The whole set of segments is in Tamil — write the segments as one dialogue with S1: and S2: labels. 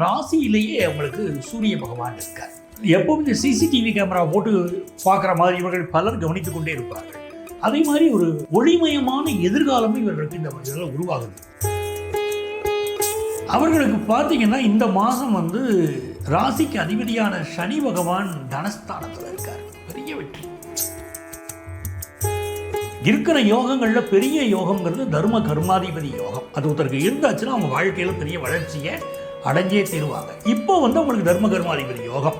S1: ராசியிலேயே அவங்களுக்கு சூரிய பகவான் இருக்கார். எப்பவும் இந்த சிசிடிவி கேமரா போட்டு பார்க்குற மாதிரி இவர்கள் பலர் கவனித்துக் கொண்டே இருப்பார்கள். அதே மாதிரி ஒரு ஒளிமயமான எதிர்காலமும் இவர்களுக்கு இந்த இதெல்லாம் உருவாகுது. அவர்களுக்கு பார்த்தீங்கன்னா இந்த மாதம் ராசிக்கு அதிபதியான சனி பகவான் தனஸ்தானத்தில் இருக்கார். பெரிய வெற்றி. இருக்கிற யோகங்களில் பெரிய யோகங்கிறது தர்ம கர்மாதிபதி யோகம். அது ஒருத்தருக்கு இருந்தாச்சுன்னா அவங்க வாழ்க்கையில் பெரிய வளர்ச்சியை அடைஞ்சே தருவாங்க. இப்போ உங்களுக்கு தர்ம கர்மாதிபதி யோகம்.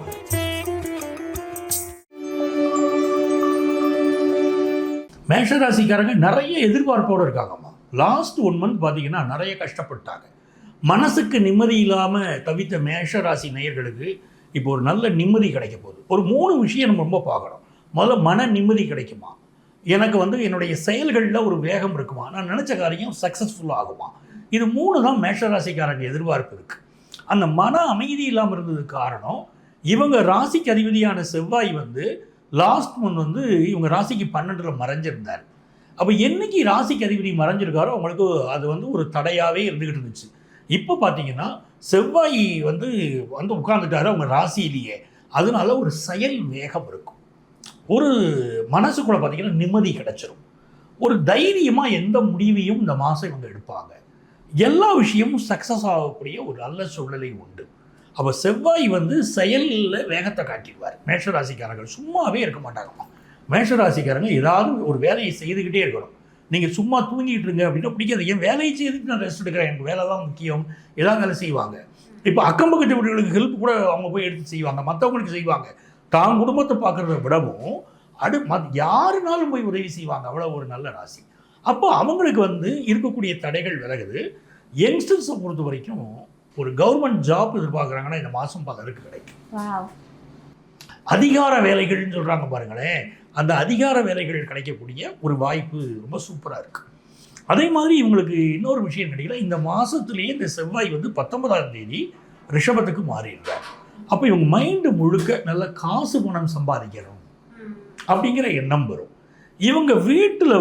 S1: மேஷராசிக்காரங்க நிறைய எதிர்பார்ப்போடு இருக்காங்கம்மா. லாஸ்ட் 1 மந்த் பார்த்தீங்கன்னா நிறைய கஷ்டப்பட்டாங்க. மனசுக்கு நிம்மதி இல்லாமல் தவித்த மேஷராசி நேயர்களுக்கு இப்போ ஒரு நல்ல நிம்மதி கிடைக்க போகுது. ஒரு 3 விஷயம் நம்ம ரொம்ப பார்க்கணும். முதல்ல மன நிம்மதி கிடைக்குமா, எனக்கு என்னுடைய செயல்களில் ஒரு வேகம் இருக்குமா, நான் நினச்ச காரியம் சக்ஸஸ்ஃபுல் ஆகுமா, இது 3 தான் மேஷராசிக்காரங்க எதிர்பார்ப்பு இருக்குது. அந்த மன அமைதி இல்லாமல் இருந்ததுக்கு காரணம் இவங்க ராசிக்கு அதிபதியான செவ்வாய் லாஸ்ட் மந்த் இவங்க ராசிக்கு 12ல் மறைஞ்சிருந்தார். அப்போ என்னைக்கு ராசிக்கு அதிபதி மறைஞ்சிருக்காரோ அவங்களுக்கு அது ஒரு தடையாகவே இருந்துக்கிட்டு இருந்துச்சு. இப்போ பார்த்தீங்கன்னா செவ்வாய் உட்கார்ந்துட்டாரு அவங்க ராசியிலேயே. அதனால ஒரு செயல் வேகம் இருக்கும். ஒரு மனசுக்குள்ள பார்த்தீங்கன்னா நிம்மதி கிடைச்சிரும். ஒரு தைரியமாக எந்த முடிவையும் இந்த மாதம் இவங்க எடுப்பாங்க. எல்லா விஷயமும் சக்ஸஸ் ஆகக்கூடிய ஒரு நல்ல சூழ்நிலை உண்டு. அப்போ செவ்வாய் செயலில் வேகத்தை காட்டிடுவார். மேஷராசிக்காரர்கள் சும்மாவே இருக்க மாட்டாங்கம்மா. மேஷராசிக்காரங்க ஏதாவது ஒரு வேலையை செய்துக்கிட்டே இருக்கணும். நீங்கள் சும்மா தூங்கிட்டு இருங்க அப்படின்னா பிடிக்காது. ஏன் வேலையை செய்துட்டு நான் ரெஸ்ட் எடுக்கிறேன், எனக்கு வேலை தான் முக்கியம், ஏதாவது வேலை செய்வாங்க. இப்போ அக்கம் பக்கத்து வீடுகளுக்கு ஹெல்ப் கூட அவங்க போய் எடுத்து செய்வாங்க, மற்றவங்களுக்கு செய்வாங்க. தான் குடும்பத்தை பார்க்குறத விடவும் யாருனாலும் போய் உதவி செய்வாங்க. அவ்வளோ ஒரு நல்ல ராசி. அப்போ அவங்களுக்கு இருக்கக்கூடிய தடைகள் விலகுது. யங்ஸ்டர்ஸை பொறுத்த வரைக்கும் ஒரு கவர்மெண்ட் ஜாப் எதிர்பார்க்குறாங்கன்னா இந்த மாதம் பலருக்கு கிடைக்கும். அதிகார வேலைகள்னு சொல்கிறாங்க பாருங்களேன், அந்த அதிகார வேலைகள் கிடைக்கக்கூடிய ஒரு வாய்ப்பு ரொம்ப சூப்பராக இருக்குது. அதே மாதிரி இவங்களுக்கு இன்னொரு விஷயம் கிடைக்கல. இந்த மாதத்துலேயே இந்த செவ்வாய் 19ஆம் தேதி ரிஷபத்துக்கு மாறிடுறார். அப்போ இவங்க மைண்டு முழுக்க நல்ல காசு பணம் சம்பாதிக்கணும் அப்படிங்கிற எண்ணம் வரும். இவங்க வீட்டில்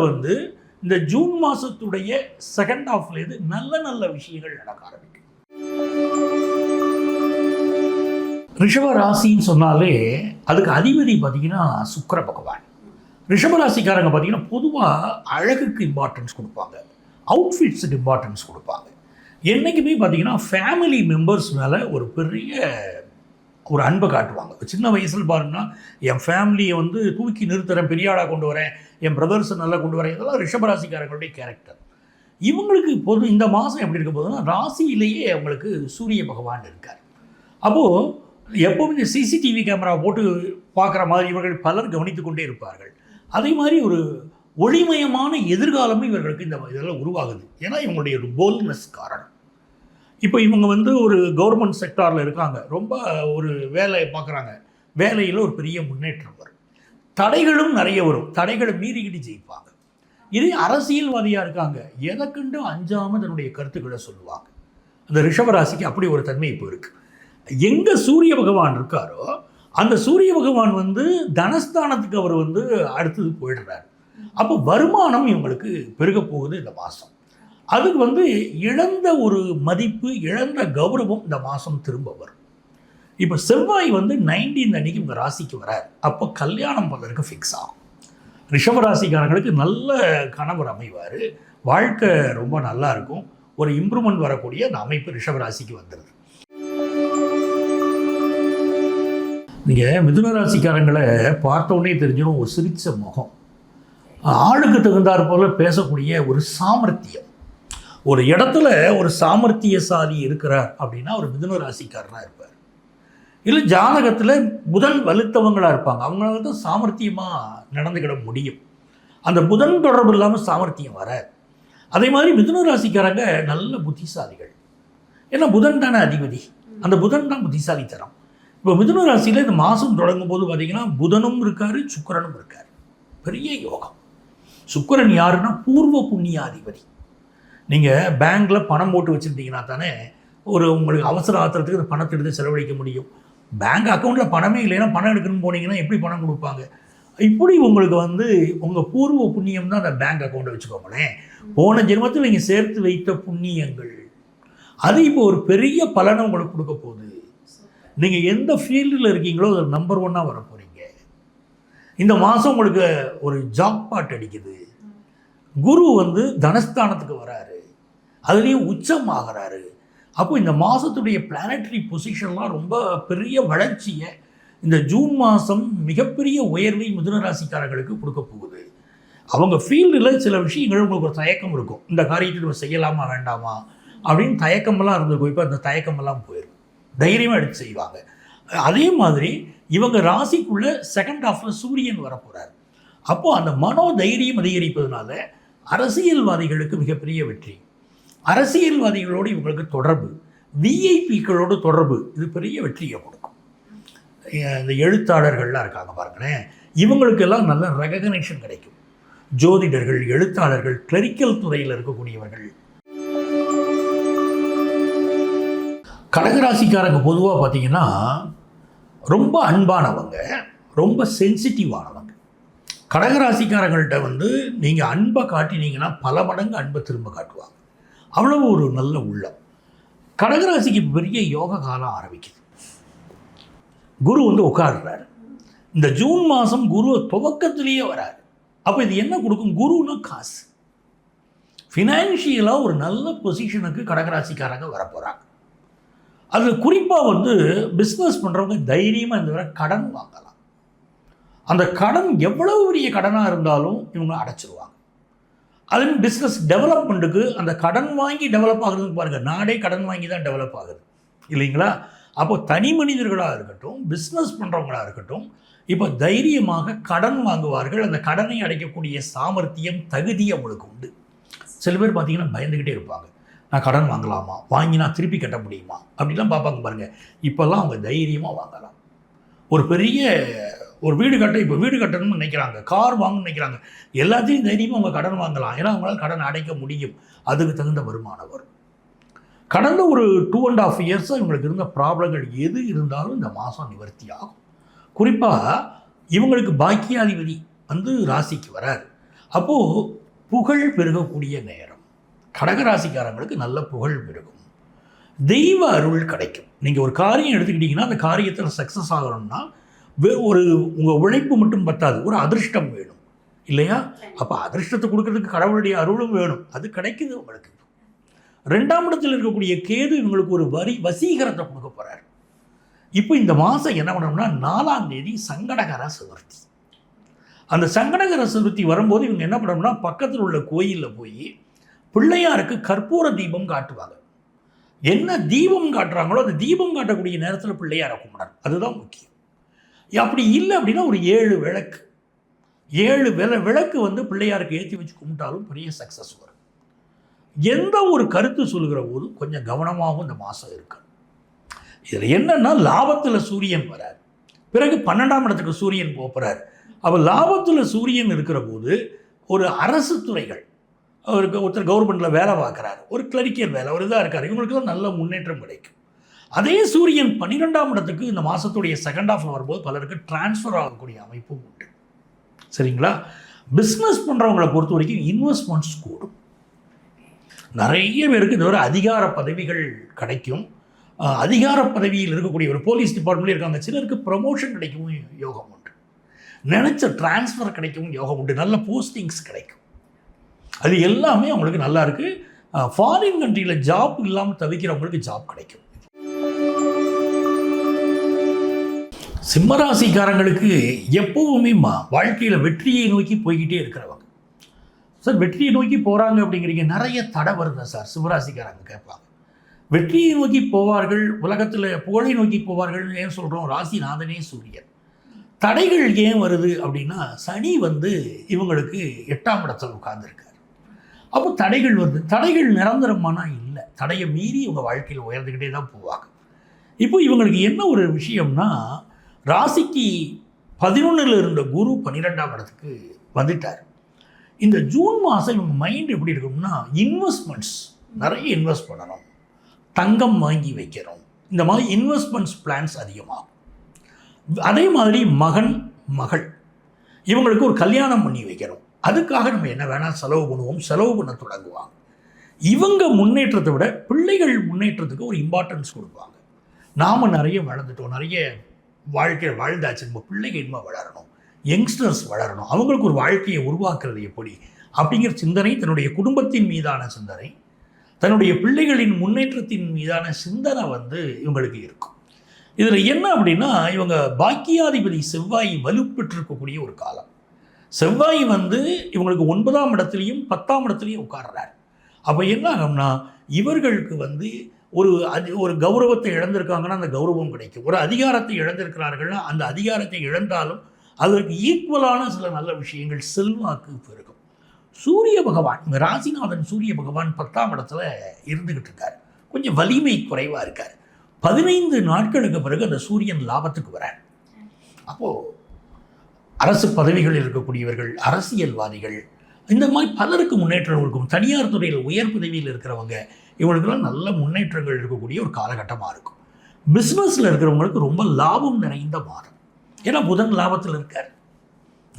S1: இந்த ஜூன் மாதத்துடைய செகண்ட் ஹாஃப்லேருந்து நல்ல நல்ல விஷயங்கள் நடக்க ஆரம்பிக்கும். ரிஷப ராசின்னு சொன்னாலே அதுக்கு அதிபதி பார்த்தீங்கன்னா சுக்கிர பகவான். ரிஷபராசிக்காரங்க பார்த்தீங்கன்னா பொதுவாக அழகுக்கு இம்பார்ட்டன்ஸ் கொடுப்பாங்க, அவுட்ஃபிட்ஸுக்கு இம்பார்ட்டன்ஸ் கொடுப்பாங்க. என்றைக்குமே பார்த்தீங்கன்னா ஃபேமிலி மெம்பர்ஸ் மேலே ஒரு பெரிய ஒரு அன்பை காட்டுவாங்க. சின்ன வயசில் பாருங்கன்னா என் ஃபேமிலியை தூக்கி நிறுத்துறேன், பெரிய ஆளாக கொண்டு வரேன், என் பிரதர்ஸை நல்லா கொண்டு வரேன், இதெல்லாம் ரிஷபராசிக்காரங்களுடைய கேரக்டர். இவங்களுக்கு இந்த மாதம் எப்படி இருக்க போதுன்னா ராசியிலேயே அவங்களுக்கு சூரிய பகவான் இருக்கார். அப்போது எப்போவும் இந்த சிசிடிவி கேமரா போட்டு பார்க்குற மாதிரி இவர்கள் பலர் கவனித்து கொண்டே இருப்பார்கள். அதே மாதிரி ஒரு ஒளிமயமான எதிர்காலமும் இவர்களுக்கு இந்த இதெல்லாம் உருவாகுது. ஏன்னா இவங்களுடைய ஒரு போல்ட்னஸ் காரணம். இப்போ இவங்க ஒரு கவர்மெண்ட் செக்டாரில் இருக்காங்க, ரொம்ப ஒரு வேலையை பார்க்குறாங்க, வேலையில் ஒரு பெரிய முன்னேற்றம் வரும். தடைகளும் நிறைய வரும், தடைகளை மீறிக்கிட்டு ஜெயிப்பாங்க. இதே அரசியல்வாதியாக இருக்காங்க, எதற்கண்டு அஞ்சாமல் தன்னுடைய கருத்துக்களை சொல்லுவாங்க. அந்த ரிஷபராசிக்கு அப்படி ஒரு தன்மை இப்போ இருக்குது. எங்கே சூரிய பகவான் இருக்காரோ அந்த சூரிய பகவான் தனஸ்தானத்துக்கு அவர் அடுத்தது போயிடுறார். அப்போ வருமானம் இவங்களுக்கு பெருக போகுது இந்த மாதம். அதுக்கு இழந்த ஒரு மதிப்பு, இழந்த கௌரவம் இந்த மாதம் திரும்ப வரும். இப்போ செவ்வாய் 19 அன்னைக்கு உங்கள் ராசிக்கு வரார். அப்போ கல்யாணம் பலருக்கு ஃபிக்ஸ் ஆகும். ரிஷபராசிக்காரங்களுக்கு நல்ல கணவர் அமைவார், வாழ்க்கை ரொம்ப நல்லா இருக்கும், ஒரு இம்ப்ரூவ்மெண்ட் வரக்கூடிய அந்த அமைப்பு ரிஷபராசிக்கு வந்துடுது. நீங்கள் மிதுன ராசிக்காரங்களை பார்த்தோன்னே தெரிஞ்சிடும், ஒரு சிரித்த முகம், ஆளுக்கு தகுந்தாற் போல் பேசக்கூடிய ஒரு சாமர்த்தியம். ஒரு இடத்துல ஒரு சாமர்த்தியசாலி இருக்கிறார் அப்படின்னா ஒரு மிதுன ராசிக்காரனாக இருப்பார். இல்லை ஜாதகத்தில் புதன் வலுத்தவங்களாக இருப்பாங்க, அவங்களால தான் சாமர்த்தியமாக நடந்துக்கிட முடியும். அந்த புதன் தொடர்பு இல்லாமல் சாமர்த்தியம் வராது. அதே மாதிரி மிதுன ராசிக்காரங்க நல்ல புத்திசாலிகள். ஏன்னா புதன் தானே அதிபதி, அந்த புதன் தான் புத்திசாலித்தனம். இப்போ மிதுன ராசியில் இந்த மாதம் தொடங்கும் போது பார்த்திங்கன்னா புதனும் இருக்கார், சுக்கிரனும் இருக்கார். பெரிய யோகம். சுக்கிரன் யாருன்னா பூர்வ புண்ணியாதிபதி. நீங்கள் பேங்க்கில் பணம் போட்டு வச்சுருந்தீங்கன்னா தானே உங்களுக்கு அவசர ஆத்திரத்துக்கு அந்த பணத்தை எடுத்து செலவழிக்க முடியும். பேங்க் அக்கௌண்ட்டில் பணமே இல்லைன்னா பணம் எடுக்கணும்னு போனீங்கன்னா எப்படி பணம் கொடுப்பாங்க? இப்படி உங்களுக்கு உங்கள் பூர்வ புண்ணியம் தான் அந்த பேங்க் அக்கௌண்ட்டை வச்சுக்கோங்களேன். போன ஜென்மத்தில் நீங்கள் சேர்த்து வைத்த புண்ணியங்கள் அது இப்போ ஒரு பெரிய பலனை உங்களுக்கு கொடுக்க போகுது. நீங்கள் எந்த ஃபீல்டில் இருக்கீங்களோ அதில் நம்பர் 1 வர போகிறீங்க. இந்த மாதம் உங்களுக்கு ஒரு ஜாக்பாட் அடிக்குது. குரு வந்து தனஸ்தானத்துக்கு வராரு, அதுலேயும் உச்சம் ஆகிறாரு. அப்போ இந்த மாதத்துடைய பிளானட்டரி பொசிஷன்லாம் ரொம்ப பெரிய வளர்ச்சியை இந்த ஜூன் மாதம் மிகப்பெரிய உயர்வை மிதுன ராசிக்காரர்களுக்கு கொடுக்க போகுது. அவங்க ஃபீல்டில் சில விஷயங்கள் உங்களுக்கு ஒரு தயக்கம் இருக்கும், இந்த காரியத்தை நம்ம செய்யலாமா வேண்டாமா அப்படின்னு தயக்கமெல்லாம் இருந்திருக்கும். இப்போ அந்த தயக்கமெல்லாம் போயிடும், தைரியமாக எடுத்து செய்வாங்க. அதே மாதிரி இவங்க ராசிக்குள்ளே செகண்ட் ஹாஃபில் சூரியன் வரப்போகிறார். அப்போது அந்த மனோ தைரியம் அதிகரிப்பதனால அரசியல்வாதிகளுக்கு மிகப்பெரிய வெற்றி. அரசியல்வாதிகளோடு இவங்களுக்கு தொடர்பு, விஐபிக்களோடு தொடர்பு, இது பெரிய வெற்றியை கொடுக்கும். இந்த எழுத்தாளர்கள்லாம் இருக்காங்க பாருங்களேன், இவங்களுக்கெல்லாம் நல்ல ரெகக்னேஷன் கிடைக்கும். ஜோதிடர்கள், எழுத்தாளர்கள், கிளரிக்கல் துறையில் இருக்கக்கூடியவர்கள். கடகராசிக்காரங்க பொதுவாக பார்த்தீங்கன்னா ரொம்ப அன்பானவங்க, ரொம்ப சென்சிட்டிவானவங்க. கடகராசிக்காரங்கள்ட்ட வந்து நீங்கள் அன்பை காட்டினீங்கன்னா பல மடங்கு அன்பை திரும்ப காட்டுவாங்க. அவ்வளவு ஒரு நல்ல உள்ளம். கடகராசிக்கு பெரிய யோக காலம் ஆரம்பிக்குது. குரு வந்து உட்கார்றாரு. இந்த ஜூன் மாதம் குரு துவக்கத்திலேயே வராரு. அப்போ இது என்ன கொடுக்கும்? குருன்னா காசு, ஃபினான்ஷியலாக ஒரு நல்ல பொசிஷனுக்கு கடகராசிக்காரங்க வரப்போகிறாங்க. அது குறிப்பாக வந்து பிஸ்னஸ் பண்ணுறவங்க தைரியமாக இந்த வரை கடன் வாங்கலாம். அந்த கடன் எவ்வளவு பெரிய கடனாக இருந்தாலும் இவங்க அடைச்சிருவாங்க. அதுவும் பிஸ்னஸ் டெவலப்மெண்ட்டுக்கு அந்த கடன் வாங்கி டெவலப் ஆகுறதுன்னு பாருங்கள், நாடே கடன் வாங்கி தான் டெவலப் ஆகுது இல்லைங்களா? அப்போ தனி மனிதர்களாக இருக்கட்டும், பிஸ்னஸ் பண்ணுறவங்களாக இருக்கட்டும், இப்போ தைரியமாக கடன் வாங்குவார்கள். அந்த கடனை அடைக்கக்கூடிய சாமர்த்தியம், தகுதி அவங்களுக்கு உண்டு. சில பேர் பார்த்தீங்கன்னா பயந்துக்கிட்டே இருப்பாங்க, நான் கடன் வாங்கலாமா, வாங்கி நான் திருப்பி கட்ட முடியுமா அப்படிலாம் பார்ப்பாங்க பாருங்கள். இப்போல்லாம் அவங்க தைரியமாக வாங்கலாம். ஒரு பெரிய ஒரு வீடு கட்ட, இப்போ வீடு கட்டணும்னு நினைக்கிறாங்க, கார் வாங்கணும்னு நினைக்கிறாங்க, எல்லாத்தையும் தைரியமாக அவங்க கடன் வாங்கலாம். ஏன்னா அவங்களால கடன் அடைக்க முடியும், அதுக்கு தகுந்த வருமானம் வரும். கடந்த ஒரு 2.5 இயர்ஸாக இவங்களுக்கு இருந்த ப்ராப்ளங்கள் எது இருந்தாலும் இந்த மாதம் நிவர்த்தி ஆகும். குறிப்பாக இவங்களுக்கு பாக்கியாதிபதி வந்து ராசிக்கு வராரு. அப்போது புகழ் பெருகக்கூடிய நேரம். கடகராசிக்காரங்களுக்கு நல்ல புகழ் பெருகும், தெய்வ அருள் கிடைக்கும். நீங்கள் ஒரு காரியம் எடுத்துக்கிட்டிங்கன்னா அந்த காரியத்தில் சக்ஸஸ் ஆகணும்னா ஒரு உங்கள் உழைப்பு மட்டும் பத்தாது, ஒரு அதிர்ஷ்டம் வேணும் இல்லையா? அப்போ அதிர்ஷ்டத்தை கொடுக்கறதுக்கு கடவுளுடைய அருளும் வேணும். அது கிடைக்குது உங்களுக்கு. 2ஆம் இடத்தில் இருக்கக்கூடிய கேது இவங்களுக்கு ஒரு வசீகரத்தை கொடுக்க போகிறார். இப்போ இந்த மாதம் என்ன பண்ணணும்னா 4ஆம் தேதி சங்கடகர சதுர்த்தி. அந்த சங்கடகர சதுர்த்தி வரும்போது இவங்க என்ன பண்ணணும்னா பக்கத்தில் உள்ள கோயிலில் போய் பிள்ளையாருக்கு கற்பூர தீபம் காட்டுவாங்க. என்ன தீபம் காட்டுறாங்களோ அந்த தீபம் காட்டக்கூடிய நேரத்தில் பிள்ளையாரை கும்பிடணும், அதுதான் முக்கியம். அப்படி இல்லை அப்படின்னா ஒரு 7 விளக்கு, 7 விளக்கு வந்து பிள்ளையாருக்கு ஏற்றி வச்சு கும்பிட்டாலும் பெரிய சக்ஸஸ் வரும். எந்த ஒரு கருத்து சொல்லுகிற போது கொஞ்சம் கவனமாகவும் இந்த மாதம் இருக்கு. இதில் என்னன்னா லாபத்தில் சூரியன் வரார், பிறகு 12ஆம் இடத்துக்கு சூரியன் போகிறார். அப்போ லாபத்தில் சூரியன் இருக்கிற போது ஒரு அரசு துறைகள், ஒருத்தர் கவர்மெண்ட்டில் வேலை பார்க்குறாரு, ஒரு கிளரிக்கல் வேலை, ஒரு இதாக இருக்கார், இவங்களுக்குலாம் நல்ல முன்னேற்றம் கிடைக்கும். அதே சூரியன் 12ஆம் இடத்துக்கு இந்த மாதத்துடைய செகண்ட் ஹாஃபில் வரும்போது பலருக்கு டிரான்ஸ்ஃபர் ஆகக்கூடிய அமைப்பும் உண்டு. சரிங்களா? பிஸ்னஸ் பண்ணுறவங்களை பொறுத்த வரைக்கும் இன்வெஸ்ட்மெண்ட்ஸ் கூடும். நிறைய பேருக்கு இந்த ஒரு அதிகார பதவிகள் கிடைக்கும். அதிகார பதவியில் இருக்கக்கூடிய ஒரு போலீஸ் டிபார்ட்மெண்ட்லேயே இருக்காங்க, சிலருக்கு ப்ரமோஷன் கிடைக்கவும் யோகம் உண்டு, நினச்ச டிரான்ஸ்ஃபர் கிடைக்கவும் யோகம் உண்டு, நல்ல போஸ்டிங்ஸ் கிடைக்கும். அது எல்லாமே அவங்களுக்கு நல்லா இருக்குது. ஃபாரின் கண்ட்ரியில் ஜாப் இல்லாமல் தவிக்கிறவங்களுக்கு ஜாப் கிடைக்கும். சிம்மராசிக்காரங்களுக்கு எப்போவுமே வாழ்க்கையில் வெற்றியை நோக்கி போய்கிட்டே இருக்கிறவங்க. சார் வெற்றியை நோக்கி போகிறாங்க அப்படிங்கிறீங்க, நிறைய தடை வருதா சார்? சிம்மராசிக்காரங்க கேட்பாங்க. வெற்றியை நோக்கி போவார்கள், உலகத்தில் புகழை நோக்கி போவார்கள். ஏன் சொல்கிறோம்? ராசிநாதனே சூரியன். தடைகள் ஏன் வருது அப்படின்னா சனி வந்து இவங்களுக்கு 8ஆம் இடத்தில் உட்கார்ந்துருக்கார். அப்போ தடைகள் வருது. தடைகள் நிரந்தரமானா இல்லை, தடையை மீறி இவங்க வாழ்க்கையில் உயர்ந்துக்கிட்டே தான் போவாங்க. இப்போ இவங்களுக்கு என்ன ஒரு விஷயம்னா, ராசிக்கு 11ல் இருந்த குரு 12ஆம் இடத்துக்கு வந்துட்டார். இந்த ஜூன் மாதம் இவங்க மைண்ட் எப்படி இருக்கும்னா, இன்வெஸ்ட்மெண்ட்ஸ் நிறைய இன்வெஸ்ட் பண்ணணும், தங்கம் வாங்கி வைக்கிறோம், இந்த மாதிரி இன்வெஸ்ட்மெண்ட்ஸ் பிளான்ஸ் அதிகமாகும். அதே மாதிரி மகன் மகள் இவங்களுக்கு ஒரு கல்யாணம் பண்ணி வைக்கிறோம், அதுக்காக நம்ம என்ன வேணால் செலவு பண்ணுவோம், செலவு பண்ண தொடங்குவாங்க. இவங்க முன்னேற்றத்தை விட பிள்ளைகள் முன்னேற்றத்துக்கு ஒரு இம்பார்ட்டன்ஸ் கொடுப்பாங்க. நாம் நிறைய வளர்ந்துட்டோம், நிறைய வாழ்க்கையை வாழ்ந்தாச்சு, நம்ம பிள்ளைகள் இன்னும் வளரணும், யங்ஸ்டர்ஸ் வளரணும், அவங்களுக்கு ஒரு வாழ்க்கையை உருவாக்குறது எப்படி அப்படிங்கிற சிந்தனை, தன்னுடைய குடும்பத்தின் மீதான சிந்தனை, தன்னுடைய பிள்ளைகளின் முன்னேற்றத்தின் மீதான சிந்தனை இவங்களுக்கு இருக்கும். இதில் என்ன அப்படின்னா, இவங்க பாக்கியாதிபதி செவ்வாய் வலுப்பெற்றிருக்கக்கூடிய ஒரு காலம். செவ்வாய் இவங்களுக்கு 9ஆம் இடத்துலையும் 10ஆம் இடத்துலையும் உட்கார்றார். அப்போ என்ன ஆகும்னா, இவர்களுக்கு ஒரு கௌரவத்தை இழந்திருக்காங்கன்னா அந்த கௌரவம் கிடைக்கும். ஒரு அதிகாரத்தை இழந்திருக்கிறார்கள்னா அந்த அதிகாரத்தை இழந்தாலும் அதற்கு ஈக்குவலான சில நல்ல விஷயங்கள், செல்வாக்கு பெருகும். சூரிய பகவான், ராசிநாதன் சூரிய பகவான் 10ஆம் இடத்துல இருந்துக்கிட்டு இருக்கார். கொஞ்சம் வலிமை குறைவாக இருக்கார். 15 நாட்களுக்கு பிறகு அந்த சூரியன் லாபத்துக்கு வரார். அப்போது அரசு பதவிகள் இருக்கக்கூடியவர்கள், அரசியல்வாதிகள், இந்த மாதிரி பலருக்கு முன்னேற்றம் இருக்கும். தனியார் துறையில் உயர் பதவியில் இருக்கிறவங்க, இவங்களுக்கெல்லாம் நல்ல முன்னேற்றங்கள் இருக்கக்கூடிய ஒரு காலகட்டமாக இருக்கும். பிஸ்னஸில் இருக்கிறவங்களுக்கு ரொம்ப லாபம் நிறைந்த மாதம். ஏன்னா புதன் லாபத்தில் இருக்கார்,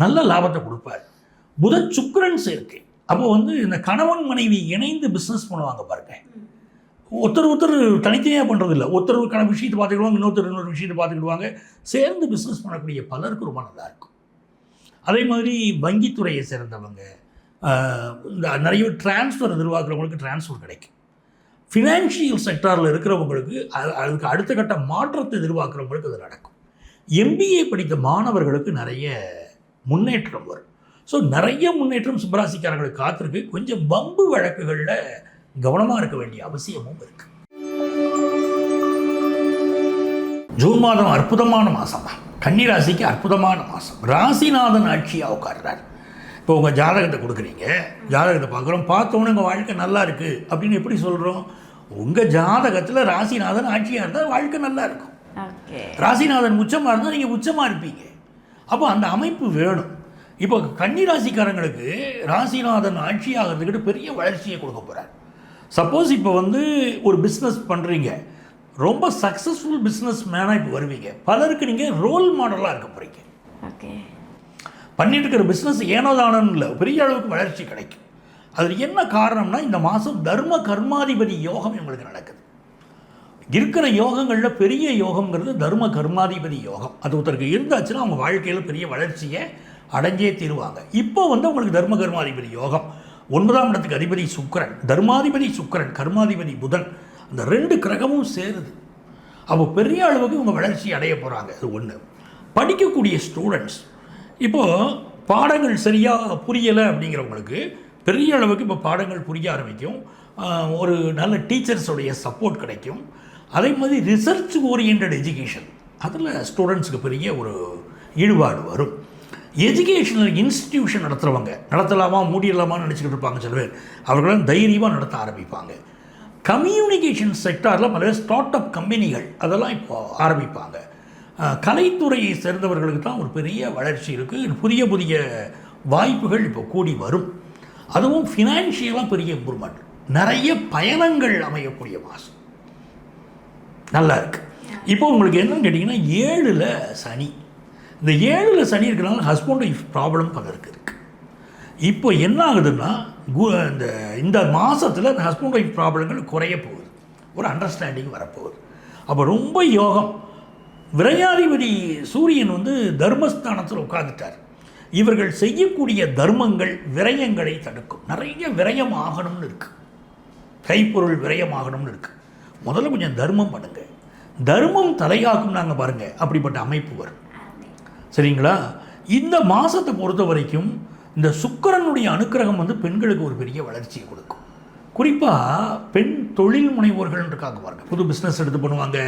S1: நல்ல லாபத்தை கொடுப்பார். புதன் சுக்கிரன் சேர்க்கை. அப்போ இந்த கணவன் மனைவி இணைந்து பிஸ்னஸ் பண்ணுவாங்க பாருங்க. ஒருத்தர் தனித்தனியாக பண்ணுறதில்ல, ஒருத்தர் விஷயத்தை பார்த்துக்கிடுவாங்க, இன்னொரு விஷயத்தை பார்த்துக்கிடுவாங்க. சேர்ந்து பிஸ்னஸ் பண்ணக்கூடிய பலருக்கு ரொம்ப நல்லாயிருக்கும். அதே மாதிரி வங்கித்துறையை சேர்ந்தவங்க, இந்த நிறைய டிரான்ஸ்ஃபர் எதிர்பார்க்குறவங்களுக்கு டிரான்ஸ்ஃபர் கிடைக்கும். ஃபினான்ஷியல் செக்டாரில் இருக்கிறவங்களுக்கு அதுக்கு அடுத்த கட்ட மாற்றத்தை எதிர்பார்க்குறவங்களுக்கு அது நடக்கும். MBA படித்த மாணவர்களுக்கு நிறைய முன்னேற்றம் வரும். ஸோ நிறைய முன்னேற்றம் சிம்மராசிக்காரர்களுக்கு காத்திருக்கு. கொஞ்சம் வம்பு வழக்குகளில் கவனமாக இருக்க வேண்டிய அவசியமும் இருக்குது. ஜூன் மாதம் அற்புதமான மாதம், கன்னிராசிக்கு அற்புதமான மாதம். ராசிநாதன் ஆட்சியாக உட்கார்றார். இப்போ உங்கள் ஜாதகத்தை கொடுக்குறீங்க, ஜாதகத்தை பார்க்குறோம், பார்த்தோன்னே உங்கள் வாழ்க்கை நல்லா இருக்குது அப்படின்னு எப்படி சொல்கிறோம்? உங்கள் ஜாதகத்தில் ராசிநாதன் ஆட்சியாக இருந்தால் வாழ்க்கை நல்லா இருக்கும். ராசிநாதன் உச்சமாக இருந்தால் நீங்கள் உச்சமாக இருப்பீங்க. அப்போ அந்த அமைப்பு வேணும். இப்போ கன்னிராசிக்காரங்களுக்கு ராசிநாதன் ஆட்சியாகிறதுக்கிட்ட பெரிய வளர்ச்சியை கொடுக்க போகிறார். சப்போஸ் இப்போ ஒரு பிஸ்னஸ் பண்ணுறீங்க, ரொம்ப சக்ஸஸ்ஃபுல் பிஸ்னஸ் மேனாக இப்போ வருவீங்க. பலருக்கு நீங்கள் ரோல் மாடலாக இருக்க போகிறீங்க. பண்ணிட்டு இருக்கிற பிஸ்னஸ் ஏனோதானன்னு இல்லை, பெரிய அளவுக்கு வளர்ச்சி கிடைக்கும். அதில் என்ன காரணம்னா, இந்த மாதம் தர்ம கர்மாதிபதி யோகம் இவங்களுக்கு நடக்குது. இருக்கிற யோகங்களில் பெரிய யோகங்கிறது தர்ம கர்மாதிபதி யோகம். அது ஒருத்தருக்கு இருந்தாச்சுன்னா அவங்க வாழ்க்கையில் பெரிய வளர்ச்சியை அடைஞ்சே தீருவாங்க. இப்போ உங்களுக்கு தர்ம கர்மாதிபதி யோகம். 9ஆம் இடத்துக்கு அதிபதி சுக்கிரன், தர்மாதிபதி சுக்கிரன், கர்மாதிபதி புதன், அந்த 2 கிரகமும் சேருது. அப்போ பெரிய அளவுக்கு இவங்க வளர்ச்சி அடைய போகிறாங்க. அது ஒன்று. படிக்கக்கூடிய ஸ்டூடெண்ட்ஸ், இப்போது பாடங்கள் சரியாக புரியலை அப்படிங்கிறவங்களுக்கு பெரிய அளவுக்கு இப்போ பாடங்கள் புரிய ஆரம்பிக்கும். ஒரு நல்ல டீச்சர்ஸோடைய சப்போர்ட் கிடைக்கும். அதே மாதிரி ரிசர்ச் ஓரியன்ட் எஜுகேஷன், அதில் ஸ்டூடெண்ட்ஸுக்கு பெரிய ஒரு ஈடுபாடு வரும். எஜுகேஷனல் இன்ஸ்டிடியூஷன் நடத்தலாமா மூடிடலாமான்னு நினச்சிக்கிட்டு இருப்பாங்க சில பேர். அவர்களும் தைரியமாக நடத்த ஆரம்பிப்பாங்க. கம்யூனிகேஷன் செக்டாரில் பல ஸ்டார்ட் அப் கம்பெனிகள் அதெல்லாம் இப்போ ஆரம்பிப்பாங்க. கலைத்துறையை சேர்ந்தவர்களுக்கு தான் ஒரு பெரிய வளர்ச்சி இருக்குது. புதிய வாய்ப்புகள் இப்போ கூடி வரும். அதுவும் ஃபினான்ஷியலாக பெரிய இம்ப்ரூவ்மெண்ட், நிறைய பயணங்கள் அமையக்கூடிய மாதம் நல்லா இருக்குது. இப்போ உங்களுக்கு என்னன்னு கேட்டிங்கன்னா, 7ல் சனி. இந்த 7ல் சனி இருக்கிறனால ஹஸ்பண்ட் ஒய்ஃப் ப்ராப்ளம் பலருக்கு இருக்குது. இப்போ என்ன ஆகுதுன்னா, இந்த மாதத்தில் அந்த ஹஸ்பண்ட் ஒய்ஃப் ப்ராப்ளங்கள் குறைய போகுது, ஒரு அண்டர்ஸ்டாண்டிங் வரப்போகுது. அப்போ ரொம்ப யோகம். விரையாதிபதி சூரியன் தர்மஸ்தானத்தில் உட்கார்ந்துட்டார். இவர்கள் செய்யக்கூடிய தர்மங்கள் விரயங்களை தடுக்கும். நிறைய விரயம் ஆகணும்னு இருக்குது, கைப்பொருள் விரயம் ஆகணும்னு இருக்குது. முதல்ல கொஞ்சம் தர்மம் பண்ணுங்க, தர்மம் தலையாக்கும் நாங்கள் பாருங்கள், அப்படிப்பட்ட அமைப்பு வரும். சரிங்களா? இந்த மாதத்தை பொறுத்த வரைக்கும் இந்த சுக்கிரனுடைய அனுக்கிரகம் பெண்களுக்கு ஒரு பெரிய வளர்ச்சியை கொடுக்கும். குறிப்பாக பெண் தொழில் முனைவோர்கள் இருக்காங்க பாருங்கள், புது பிஸ்னஸ் எடுத்து பண்ணுவாங்க.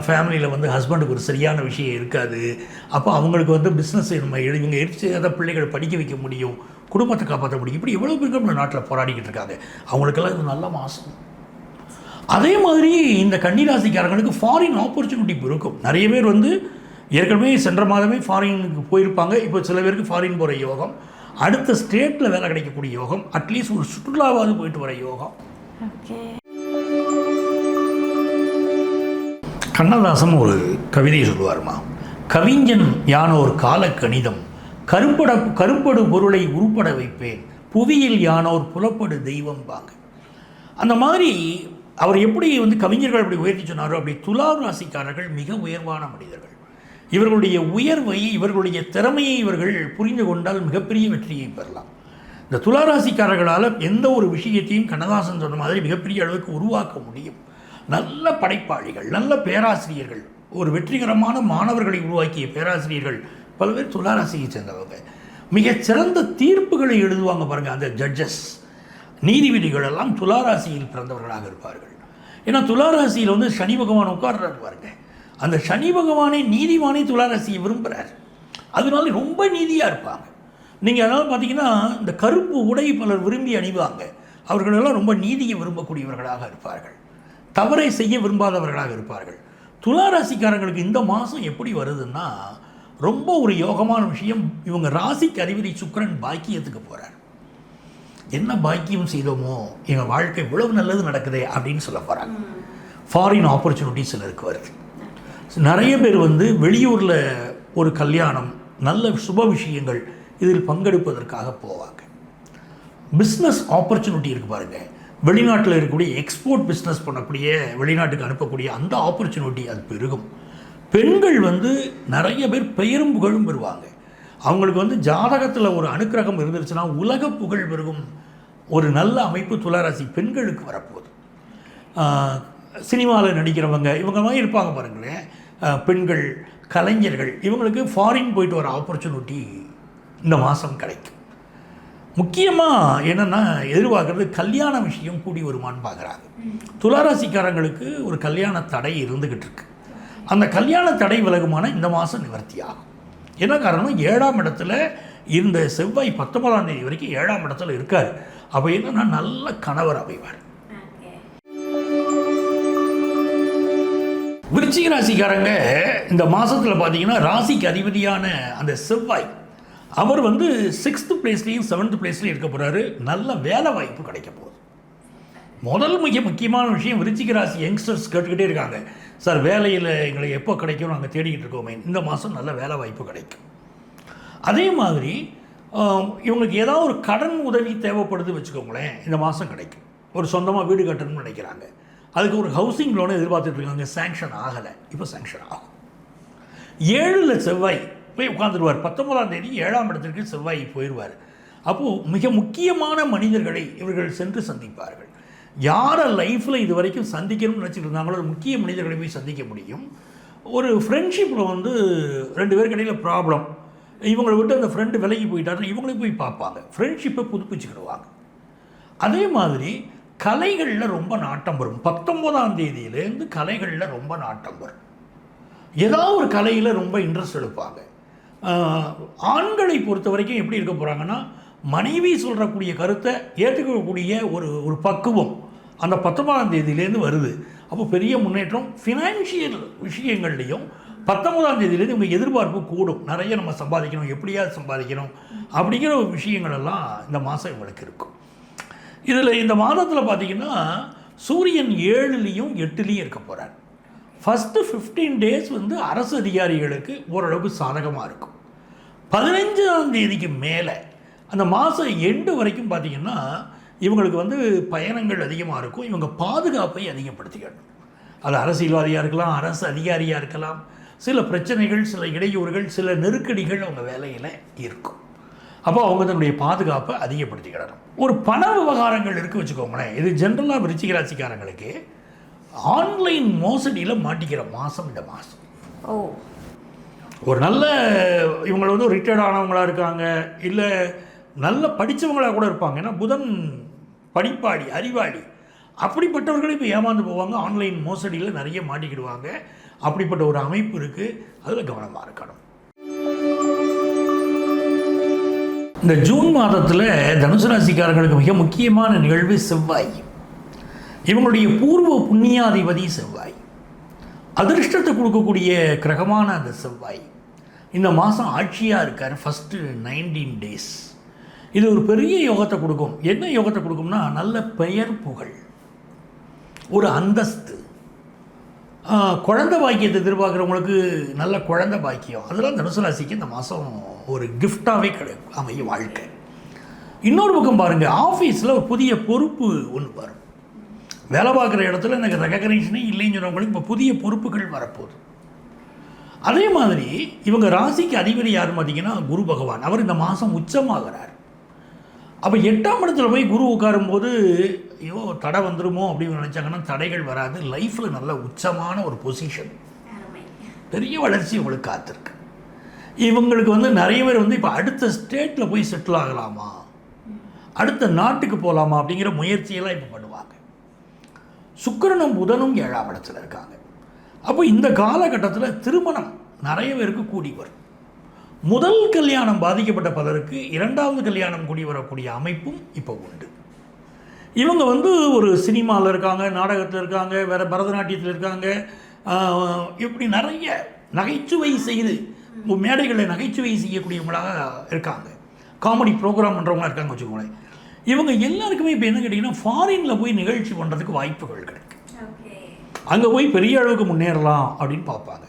S1: ஃபேமிலியில் ஹஸ்பண்டுக்கு ஒரு சரியான விஷயம் இருக்காது. அப்போ அவங்களுக்கு பிஸ்னஸ் இவங்க எடுத்து பிள்ளைகளை படிக்க வைக்க முடியும், குடும்பத்தை காப்பாற்ற முடியும். இப்படி எவ்வளோ பேருக்கு நம்ம நாட்டில் போராடிக்கிட்டு இருக்காங்க. அவங்களுக்கெல்லாம் இது நல்ல மாதம். அதே மாதிரி இந்த கன்னிராசிக்காரங்களுக்கு ஃபாரின் ஆப்பர்ச்சுனிட்டி இருக்கும். நிறைய பேர் ஏற்கனவே சென்ற மாதமே ஃபாரினுக்கு போயிருப்பாங்க. இப்போ சில பேருக்கு ஃபாரின் போகிற யோகம், அடுத்த ஸ்டேட்டில் வேலை கிடைக்கக்கூடிய யோகம், அட்லீஸ்ட் ஒரு சுற்றுலாவாவது போயிட்டு வர யோகம். கண்ணதாசன் ஒரு கவிதை சொல்லுவார்மா, கவிஞன் யானோர் கால கணிதம், கருப்படு பொருளை உருப்பட வைப்பேன், புவியில் யானோர் புலப்படு தெய்வம் பாங்க. அந்த மாதிரி அவர் எப்படி வந்து கவிஞர்கள் அப்படி உயர்த்தி சொன்னாரோ அப்படி துலா ராசிக்காரர்கள் மிக உயர்வான மனிதர்கள். இவர்களுடைய உயர்வை, இவர்களுடைய திறமையை இவர்கள் புரிந்து கொண்டால் மிகப்பெரிய வெற்றியை பெறலாம். இந்த துலா ராசிக்காரர்களால் எந்த ஒரு விஷயத்தையும் கண்ணதாசன் சொன்ன மாதிரி மிகப்பெரிய அளவுக்கு உருவாக்க முடியும். நல்ல படைப்பாளிகள், நல்ல பேராசிரியர்கள், ஒரு வெற்றிகரமான மாணவர்களை உருவாக்கிய பேராசிரியர்கள் பல பேர் துலா ராசியை சேர்ந்தவங்க. மிகச்சிறந்த தீர்ப்புகளை எழுதுவாங்க பாருங்கள். அந்த ஜட்ஜஸ், நீதிபதிகள் எல்லாம் துலா ராசியில் பிறந்தவர்களாக இருப்பார்கள். ஏன்னா துலா ராசியில் வந்து சனி பகவான் உட்கார்றாரு பாருங்க. அந்த சனி பகவானே நீதிவானே துலா ராசியை விரும்புகிறார். அதனால ரொம்ப நீதியாக இருப்பாங்க. நீங்கள் அதனால் பார்த்தீங்கன்னா இந்த கருப்பு உடை பலர் விரும்பி அணிவாங்க. அவர்களெல்லாம் ரொம்ப நீதியை விரும்பக்கூடியவர்களாக இருப்பார்கள். தவறை செய்ய விரும்பாதவர்களாக இருப்பார்கள். துலா ராசிக்காரங்களுக்கு இந்த மாதம் எப்படி வருதுன்னா ரொம்ப ஒரு யோகமான விஷயம். இவங்க ராசிக்கு அதிபதி சுக்கிரன் பாக்கியத்துக்கு போகிறார். என்ன பாக்கியம் செய்தோமோ, எங்கள் வாழ்க்கை இவ்வளவு நல்லது நடக்குதே அப்படின்னு சொல்ல போகிறாங்க. ஃபாரின் ஆப்பர்ச்சுனிட்டிஸ் சிலருக்கு வருது. நிறைய பேர் வந்து வெளியூரில் ஒரு கல்யாணம், நல்ல சுப விஷயங்கள் இதில் பங்கெடுப்பதற்காக போவாங்க. பிஸ்னஸ் ஆப்பர்ச்சுனிட்டி இருக்குது பாருங்கள். வெளிநாட்டில் இருக்கக்கூடிய எக்ஸ்போர்ட் பிஸ்னஸ் பண்ணக்கூடிய, வெளிநாட்டுக்கு அனுப்பக்கூடிய அந்த ஆப்பர்ச்சுனிட்டி அது பெருகும். பெண்கள் வந்து நிறைய பேர் பெயரும் புகழும் பெறுவாங்க. அவங்களுக்கு வந்து ஜாதகத்தில் ஒரு அனுக்கிரகம் இருந்துருச்சுன்னா உலக புகழ் பெருகும் ஒரு நல்ல அமைப்பு துளாராசி பெண்களுக்கு வரப்போகுது. சினிமாவில் நடிக்கிறவங்க இவங்க மாதிரி இருப்பாங்க பாருங்களேன். பெண்கள், கலைஞர்கள், இவங்களுக்கு ஃபாரின் போயிட்டு வர ஆப்பர்ச்சுனிட்டி இந்த மாதம் கிடைக்கும். முக்கியமாக என்னென்னா எதிர்பார்க்குறது கல்யாண விஷயம் கூடி வருமானு பார்க்குறாங்க. துளாராசிக்காரங்களுக்கு ஒரு கல்யாண தடை இருந்துக்கிட்டு இருக்கு. அந்த கல்யாண தடை விலகுமான இந்த மாதம் நிவர்த்தி ஆகும். என்ன காரணம்? 7ஆம் இடத்துல இருந்த செவ்வாய் 19ஆம் தேதி வரைக்கும் 7ஆம் இடத்துல இருக்கார். அப்போ என்னன்னா நல்ல கணவர் அமைவார். விருச்சிக ராசிக்காரங்க இந்த மாதத்தில் பார்த்தீங்கன்னா ராசிக்கு அதிபதியான அந்த செவ்வாய் அவர் வந்து 6th பிளேஸ்லேயும் 7th பிளேஸ்லையும் இருக்க போகிறாரு. நல்ல வேலை வாய்ப்பு கிடைக்க போகுது. முதல் மிக முக்கியமான விஷயம், விருச்சிக ராசி யங்ஸ்டர்ஸ் கேட்டுக்கிட்டே இருக்காங்க, சார் வேலையில் எங்களை எப்போ கிடைக்கும், நாங்கள் தேடிக்கிட்டு இருக்கோமே. இந்த மாதம் நல்ல வேலை வாய்ப்பு கிடைக்கும். அதே மாதிரி இவங்களுக்கு ஏதாவது ஒரு கடன் உதவி தேவைப்படுது வச்சுக்கோங்களேன், இந்த மாதம் கிடைக்கும். ஒரு சொந்தமாக வீடு கட்டணும்னு நினைக்கிறாங்க, அதுக்கு ஒரு ஹவுசிங் லோனை எதிர்பார்த்துட்டு இருக்காங்க, சேங்ஷன் ஆகலை, இப்போ சேங்ஷன் ஆகும். 7ல் செவ்வாய் போய் உட்காந்துருவார். 19ஆம் தேதி 7ஆம் இடத்திற்கு செவ்வாய் போயிடுவார். அப்போது மிக முக்கியமான மனிதர்களை இவர்கள் சென்று சந்திப்பார்கள். யாரை லைஃப்பில் இது வரைக்கும் சந்திக்கணும்னு நினச்சிட்டு இருந்தாங்களோ முக்கிய மனிதர்களை போய் சந்திக்க முடியும். ஒரு ஃப்ரெண்ட்ஷிப்பில் வந்து 2 பேருக்கு இடையில் ப்ராப்ளம், இவங்களை விட்டு அந்த ஃப்ரெண்டு விலகி போயிட்டாருன்னா இவங்களையும் போய் பார்ப்பாங்க, ஃப்ரெண்ட்ஷிப்பை புதுப்பிச்சுக்கிடுவாங்க. அதே மாதிரி கலைகளில் ரொம்ப நாட்டம் வரும். 19ஆம் தேதியிலேருந்து கலைகளில் ரொம்ப நாட்டம் வரும். ஏதாவது ஒரு கலையில் ரொம்ப இன்ட்ரெஸ்ட் எடுப்பாங்க. ஆண்களை பொறுத்த வரைக்கும் எப்படி இருக்க போகிறாங்கன்னா, மனைவி சொல்கிறக்கூடிய கருத்தை ஏற்றுக்கக்கூடிய ஒரு பக்குவம் அந்த 19ஆம் தேதியிலேருந்து வருது. அப்போ பெரிய முன்னேற்றம். ஃபினான்ஷியல் விஷயங்கள்லையும் 19ஆம் தேதியிலேருந்து இவங்க எதிர்பார்ப்பு கூடும். நிறைய நம்ம சம்பாதிக்கணும், எப்படியாவது சம்பாதிக்கணும் அப்படிங்கிற ஒரு விஷயங்களெல்லாம் இந்த மாதம் இவங்களுக்கு இருக்கும். இதில் இந்த மாதத்தில் பார்த்திங்கன்னா சூரியன் 7லேயும் 8லேயும் இருக்க போகிறார். ஃபஸ்ட்டு 15 டேஸ் வந்து அரசு அதிகாரிகளுக்கு ஓரளவுக்கு சாதகமாக இருக்கும். 15ஆம் தேதிக்கு மேலே அந்த மாதம் எண்டு வரைக்கும் பார்த்திங்கன்னா இவங்களுக்கு வந்து பயணங்கள் அதிகமாக இருக்கும். இவங்க பாதுகாப்பை அதிகப்படுத்திக்கணும். அது அரசியல்வாதியாக இருக்கலாம், அரசு அதிகாரியாக இருக்கலாம். சில பிரச்சனைகள், சில இடையூறுகள், சில நெருக்கடிகள் அவங்க வேலையில் இருக்கும். அப்போ அவங்க தன்னுடைய பாதுகாப்பை அதிகப்படுத்திக்கிடணும். ஒரு பண விவகாரங்கள் இருக்குது வச்சுக்கோங்களேன். இது ஜென்ரலாக விருச்சிக ராசிக்காரங்களுக்கு ஆன்லைன் மோசடியில் மாட்டிக்கிற மாதம் இந்த மாதம். ஒரு நல்ல இவங்களை வந்து ரிட்டையர்ட் ஆனவங்களாக இருக்காங்க, இல்லை நல்ல படித்தவங்களாக கூட இருப்பாங்க. ஏன்னா புதன் படிப்பாளி, அறிவாளி, அப்படிப்பட்டவர்களே இப்போ ஏமாந்து போவாங்க. ஆன்லைன் மோசடியில் நிறைய மாட்டிக்கிடுவாங்க. அப்படிப்பட்ட ஒரு அமைப்பு இருக்குது, அதில் கவனமாக இருக்கணும். இந்த ஜூன் மாதத்தில் தனுசு ராசிக்காரர்களுக்கு மிக முக்கியமான நிகழ்வு செவ்வாய். இவங்களுடைய பூர்வ புண்ணியாதிபதி செவ்வாய், அதிர்ஷ்டத்தை கொடுக்கக்கூடிய கிரகமான அந்த செவ்வாய் இந்த மாதம் ஆட்சியாக இருக்கார். ஃபஸ்ட்டு 19 டேஸ் இது ஒரு பெரிய யோகத்தை கொடுக்கும். என்ன யோகத்தை கொடுக்கும்னா, நல்ல பெயர் புகழ், ஒரு அந்தஸ்து, குழந்தை பாக்கியத்தை எதிர்பார்க்குறவங்களுக்கு நல்ல குழந்தை பாக்கியம், அதெல்லாம் தனுசு ராசிக்கு இந்த மாதம் ஒரு கிஃப்டாகவே அமையும் வாழ்க்கை. இன்னொரு பக்கம் பாருங்கள், ஆஃபீஸில் ஒரு புதிய பொறுப்பு ஒன்று வரும். வேலை பார்க்குற இடத்துல எனக்கு ரெகக்னைஷனே இல்லைன்னு சொன்னவங்களுக்கு இப்போ புதிய பொறுப்புகள் வரப்போகுது. அதே மாதிரி இவங்க ராசிக்கு அதிபதி யார் பார்த்தீங்கன்னா குரு பகவான். அவர் இந்த மாதம் உச்சமாகிறார். அப்போ 8ஆம் இடத்துல போய் குரு உட்காரும்போது ஐயோ தடை வந்துடுமோ அப்படின்னு நினச்சாங்கன்னா தடைகள் வராது. லைஃப்பில் நல்ல உச்சமான ஒரு பொசிஷன், பெரிய வளர்ச்சி உங்களுக்கு காத்திருக்கு. இவங்களுக்கு வந்து நிறைய பேர் வந்து இப்போ அடுத்த ஸ்டேட்டில் போய் செட்டில் ஆகலாமா, அடுத்த நாட்டுக்கு போகலாமா அப்படிங்கிற முயற்சியெல்லாம் இப்போ பண்ணுவாங்க. சுக்கிரனும் புதனும் 7ஆம் இடத்துல இருக்காங்க. அப்போ இந்த காலகட்டத்தில் திருமணம் நிறைய பேருக்கு கூடி வரும். முதல் கல்யாணம் பாதிக்கப்பட்ட பலருக்கு 2வது கல்யாணம் கூடி வரக்கூடிய அமைப்பும் இப்போ உண்டு. இவங்க வந்து ஒரு சினிமாவில் இருக்காங்க, நாடகத்தில் இருக்காங்க, வேறு பரதநாட்டியத்தில் இருக்காங்க, இப்படி நிறைய நகைச்சுவை செய்து மேடைகளில் நகைச்சுவை செய்யக்கூடியவங்களாக இருக்காங்க. காமெடி ப்ரோக்ராம் பண்ணுறவங்களாக இருக்காங்க வச்சுக்கோங்களேன். இவங்க எல்லாருக்குமே இப்போ என்ன கேட்டிங்கன்னா ஃபாரினில் போய் நிகழ்ச்சி பண்ணுறதுக்கு வாய்ப்புகள் கிடைக்கும். அங்கே போய் பெரிய அளவுக்கு முன்னேறலாம் அப்படின்னு பார்ப்பாங்க.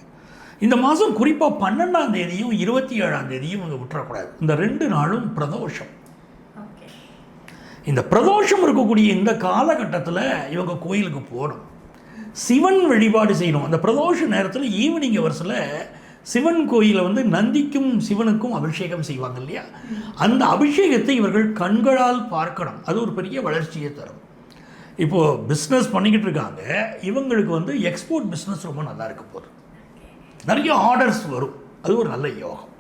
S1: இந்த மாதம் குறிப்பாக 12ஆம் தேதியும் 27ஆம் தேதியும் இவங்க விட்டுறக்கூடாது. இந்த 2 நாளும் பிரதோஷம். இந்த பிரதோஷம் இருக்கக்கூடிய இந்த காலகட்டத்தில் இவங்க கோயிலுக்கு போகணும், சிவன் வழிபாடு செய்யணும். அந்த பிரதோஷ நேரத்தில் ஈவினிங் ஹவர்ஸில் சிவன் கோயிலை வந்து நந்திக்கும் சிவனுக்கும் அபிஷேகம் செய்வாங்க இல்லையா, அந்த அபிஷேகத்தை இவர்கள் கண்களால் பார்க்கணும். அது ஒரு பெரிய வளர்ச்சியை தரும். இப்போது பிஸ்னஸ் பண்ணிக்கிட்டு இருக்காங்க, இவங்களுக்கு வந்து எக்ஸ்போர்ட் பிஸ்னஸ் ரொம்ப நல்லா இருக்க போகுது, நிறைய ஆர்டர்ஸ் வரும், அது ஒரு நல்ல யோகம்.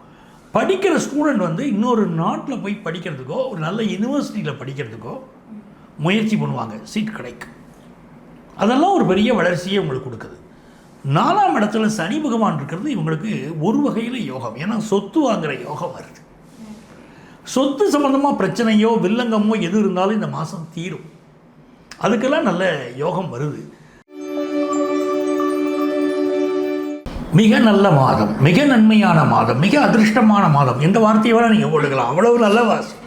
S1: படிக்கிற ஸ்டூடெண்ட் வந்து இன்னொரு நாட்டில் போய் படிக்கிறதுக்கோ ஒரு நல்ல யூனிவர்சிட்டியில் படிக்கிறதுக்கோ முயற்சி பண்ணுவாங்க, சீட் கிடைக்கும். அதெல்லாம் ஒரு பெரிய வளர்ச்சியை உங்களுக்கு கொடுக்குது. 4ஆம் இடத்துல சனி பகவான் இருக்கிறது இவங்களுக்கு ஒரு வகையில் யோகம். ஏன்னா சொத்து வாங்குகிற யோகம் வருது. சொத்து சம்பந்தமாக பிரச்சனையோ வில்லங்கமோ எது இருந்தாலும் இந்த மாதம் தீரும். அதுக்கெல்லாம் நல்ல யோகம் வருது. மிக நல்ல மாதம், மிக நன்மையான மாதம், மிக அதிர்ஷ்டமான மாதம். எந்த வார்த்தையை வேணால் நீங்கள் போட்டுக்கலாம், அவ்வளவு நல்ல வாசம்.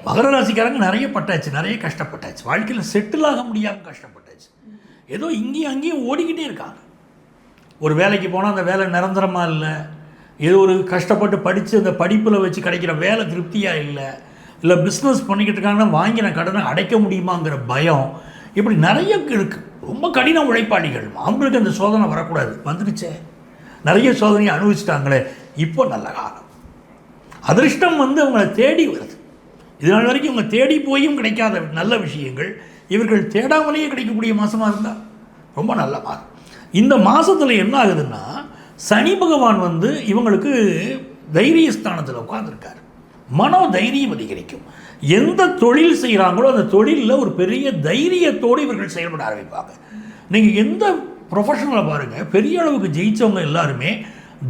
S1: மகர ராசிக்காரங்க நிறைய பட்டாச்சு, நிறைய கஷ்டப்பட்டாச்சு, வாழ்க்கையில் செட்டில் ஆக முடியாமல் கஷ்டப்பட்டாச்சு. ஏதோ இங்கேயும் அங்கேயும் ஓடிக்கிட்டே இருக்காங்க. ஒரு வேலைக்கு போனால் அந்த வேலை நிரந்தரமாக இல்லை, ஏதோ ஒரு கஷ்டப்பட்டு படித்து அந்த படிப்பில் வச்சு கிடைக்கிற வேலை திருப்தியாக இல்லை பிஸ்னஸ் பண்ணிக்கிட்டு இருக்காங்கன்னா வாங்கின கடனை அடைக்க முடியுமாங்கிற பயம், இப்படி நிறைய இருக்குது. ரொம்ப கடின உழைப்பாளிகள், அவங்களுக்கு அந்த சோதனை வரக்கூடாது, வந்துடுச்சே, நிறைய சோதனையை அனுபவிச்சிட்டாங்களே, இப்போ நல்ல காலம். அதிர்ஷ்டம் வந்து அவங்களை தேடி வருது. இதனால் வரைக்கும் இவங்க தேடி போயும் கிடைக்காத நல்ல விஷயங்கள் இவர்கள் தேடாமலேயே கிடைக்கக்கூடிய மாதமாக இருந்தால் ரொம்ப நல்ல மாதம். இந்த மாதத்தில் என்ன ஆகுதுன்னா சனி பகவான் வந்து இவங்களுக்கு தைரியஸ்தானத்தில் உட்கார்ந்துருக்கார். மனோ தைரியம் அதிகரிக்கும். எந்த தொழில் செய்கிறாங்களோ அந்த தொழிலில் ஒரு பெரிய தைரியத்தோடு இவர்கள் செயல்பட ஆரம்பிப்பாங்க. நீங்கள் எந்த ப்ரொஃபஷனலை பாருங்கள், பெரிய அளவுக்கு ஜெயித்தவங்க எல்லாருமே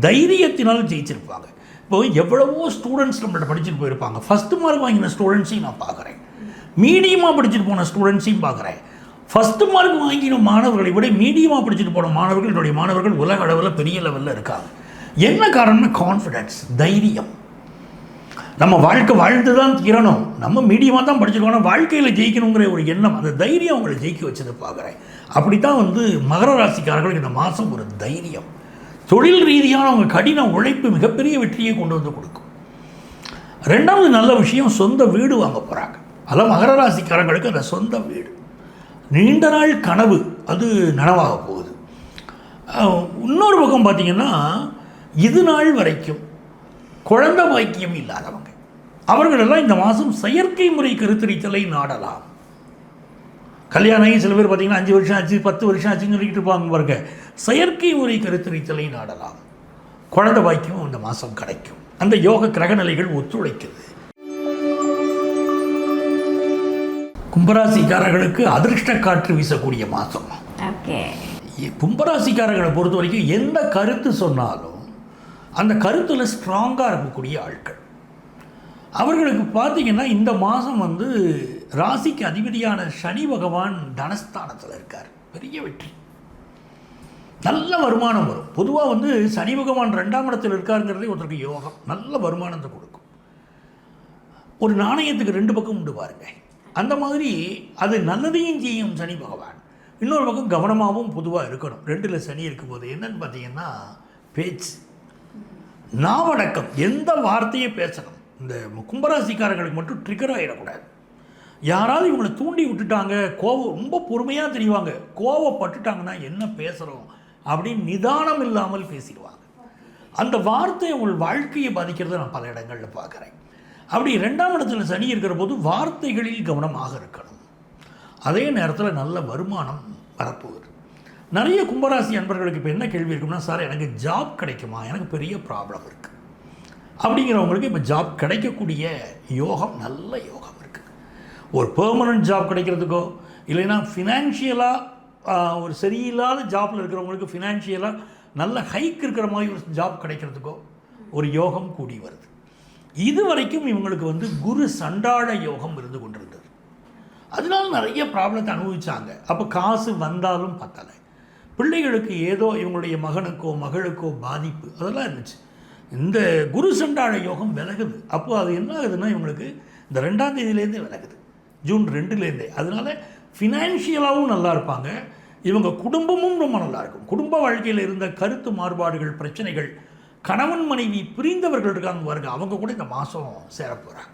S1: தைரியத்தினாலும் ஜெயிச்சிருப்பாங்க. இப்போ எவ்வளவோ ஸ்டூடெண்ட்ஸ் நம்மள்ட்ட படிச்சுட்டு போயிருப்பாங்க. ஃபஸ்ட்டு மார்க் வாங்கின ஸ்டூடெண்ட்ஸையும் நான் பார்க்குறேன், மீடியமாக படிச்சுட்டு போன ஸ்டூடெண்ட்ஸையும் பார்க்குறேன். ஃபஸ்ட்டு மார்க் வாங்கின மாணவர்களை விட மீடியமாக படிச்சுட்டு போன மாணவர்கள், என்னுடைய மாணவர்கள் உலக அளவில் பெரிய லெவலில் இருக்காங்க. என்ன காரணம்னா கான்ஃபிடென்ஸ், தைரியம். நம்ம வாழ்க்கை வாழ்ந்து தான் தீரணும், நம்ம மீடியமாக தான் படிச்சுருக்கோம், வாழ்க்கையில் ஜெயிக்கணுங்கிற ஒரு எண்ணம், அந்த தைரியம் அவங்களை ஜெயிக்க வச்சதை பார்க்குறேன். அப்படி தான் வந்து மகர ராசிக்காரர்களுக்கு இந்த மாதம் ஒரு தைரியம், தொழில் ரீதியான அவங்க கடின உழைப்பு மிகப்பெரிய வெற்றியை கொண்டு வந்து கொடுக்கும். 2வது நல்ல விஷயம், சொந்த வீடு வாங்க போகிறாங்க. அதெல்லாம் மகர ராசிக்காரங்களுக்கு அந்த சொந்த வீடு நீண்ட நாள் கனவு, அது நனவாக போகுது. இன்னொரு பக்கம் பார்த்திங்கன்னா இது நாள் வரைக்கும் குழந்தை பாக்கியம் இல்லாதவங்க, அவர்களெல்லாம் இந்த மாதம் செயற்கை முறை கருத்தரித்தலை நாடலாம். கல்யாணம் ஆகி சில பேர் பார்த்திங்கன்னா 5 வருஷம் ஆச்சு, 10 வருஷம் ஆச்சுன்னு சொல்லிக்கிட்டு இருப்பாங்க பாருங்க. செயற்கை முறை கருத்தரித்தலை நாடலாம். குழந்தை பாக்கியம் இந்த மாதம் கிடைக்கும். அந்த யோக கிரகநிலைகள் ஒத்துழைக்குது. கும்பராசிக்காரர்களுக்கு அதிர்ஷ்ட காற்று வீசக்கூடிய மாதம். கும்பராசிக்காரர்களை பொறுத்த வரைக்கும் எந்த கருத்து சொன்னாலும் அந்த கருத்தில் ஸ்ட்ராங்காக இருக்கக்கூடிய ஆட்கள். அவர்களுக்கு பார்த்திங்கன்னா இந்த மாதம் வந்து ராசிக்கு அதிபதியான சனி பகவான் தனஸ்தானத்தில் இருக்கார். பெரிய வெற்றி, நல்ல வருமானம் வரும். பொதுவாக வந்து சனி பகவான் 2ஆம் இடத்தில் இருக்காருங்கிறதே ஒருத்தருக்கு யோகம், நல்ல வருமானத்தை கொடுக்கும். ஒரு நாணயத்துக்கு 2 பக்கம் உண்டு பாருங்க, அந்த மாதிரி அது நல்லதையும் செய்யும் சனி பகவான். இன்னொரு பக்கம் கவனமாகவும் பொதுவாக இருக்கணும். 2ல் சனி இருக்கும்போது என்னன்னு பார்த்தீங்கன்னா பேச்சு, நாவடக்கம், எந்த வார்த்தையை பேசணும். இந்த கும்பராசிக்காரர்களுக்கு மட்டும் ட்ரிகர் ஆகிடக்கூடாது. யாராவது இவங்களை தூண்டி விட்டுட்டாங்க, கோவம் ரொம்ப பொறுமையாக தெரிவாங்க, கோவப்பட்டுட்டாங்கன்னா என்ன பேசுகிறோம் அப்படின்னு நிதானம் இல்லாமல் பேசிடுவாங்க. அந்த வார்த்தை உங்கள் வாழ்க்கையை பாதிக்கிறத நான் பல இடங்களில் பார்க்குறேன். அப்படி 2ஆம் இடத்துல சனி இருக்கிற போது வார்த்தைகளில் கவனமாக இருக்கணும். அதே நேரத்தில் நல்ல வருமானம் வரப்போகுது. நிறைய கும்பராசி அன்பர்களுக்கு இப்போ என்ன கேள்வி இருக்குன்னா, சார் எனக்கு ஜாப் கிடைக்குமா, எனக்கு பெரிய ப்ராப்ளம் இருக்குது அப்படிங்கிறவங்களுக்கு இப்போ ஜாப் கிடைக்கக்கூடிய யோகம், நல்ல யோகம் இருக்குது. ஒரு பெர்மனன்ட் ஜாப் கிடைக்கிறதுக்கோ இல்லைன்னா ஃபினான்ஷியலாக ஒரு சரியில்லாத ஜாப்பில் இருக்கிறவங்களுக்கு ஃபினான்ஷியலாக நல்ல ஹைக் இருக்கிற மாதிரி ஒரு ஜாப் கிடைக்கிறதுக்கோ ஒரு யோகம் கூடி வருது. இது வரைக்கும் இவங்களுக்கு வந்து குரு சண்டாள யோகம் இருந்து கொண்டிருந்தது. அதனால நிறைய ப்ராப்ளத்தை அனுபவித்தாங்க. அப்போ காசு வந்தாலும் பத்தலை, பிள்ளைகளுக்கு ஏதோ இவங்களுடைய மகனுக்கோ மகளுக்கோ பாதிப்பு அதெல்லாம் இருந்துச்சு. இந்த குரு சண்டாள யோகம் விலகுது. அப்போது அது என்ன ஆகுதுன்னா இவங்களுக்கு இந்த 2ஆம் தேதியிலேருந்தே விலகுது, ஜூன் 2லேருந்தே. அதனால் ஃபினான்ஷியலாகவும் நல்லா இருப்பாங்க, இவங்க குடும்பமும் ரொம்ப நல்லாயிருக்கும். குடும்ப வாழ்க்கையில் இருந்த கருத்து மாறுபாடுகள், பிரச்சனைகள், கணவன் மனைவி பிரிந்தவர்கள் இருக்காங்க பாருங்க, அவங்க கூட இந்த மாதம் சேர போகிறாங்க.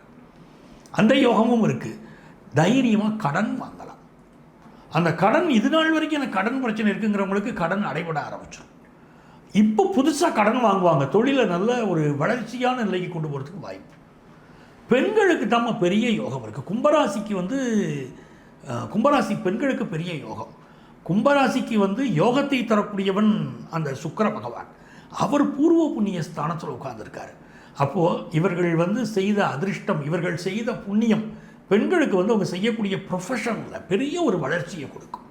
S1: அந்த யோகமும் இருக்குது. தைரியமாக கடன் வாங்கலாம். அந்த கடன் இது நாள் வரைக்கும் எனக்கு கடன் பிரச்சனை இருக்குங்கிறவங்களுக்கு கடன் அடைபட ஆரம்பிச்சிடும். இப்போ புதுசாக கடன் வாங்குவாங்க. தொழிலை நல்ல ஒரு வளர்ச்சியான நிலைக்கு கொண்டு போகிறதுக்கு வாய்ப்பு. பெண்களுக்கு தான் பெரிய யோகம் இருக்குது. கும்பராசிக்கு வந்து கும்பராசி பெண்களுக்கு பெரிய யோகம். கும்பராசிக்கு வந்து யோகத்தை தரக்கூடியவன் அந்த சுக்கிர பகவான். அவர் பூர்வ புண்ணிய ஸ்தானத்தில் உட்கார்ந்துருக்காரு. அப்போது இவர்கள் வந்து செய்த அதிர்ஷ்டம், இவர்கள் செய்த புண்ணியம் பெண்களுக்கு வந்து அவங்க செய்யக்கூடிய ப்ரொஃபஷனில் பெரிய ஒரு வளர்ச்சியை கொடுக்கும்.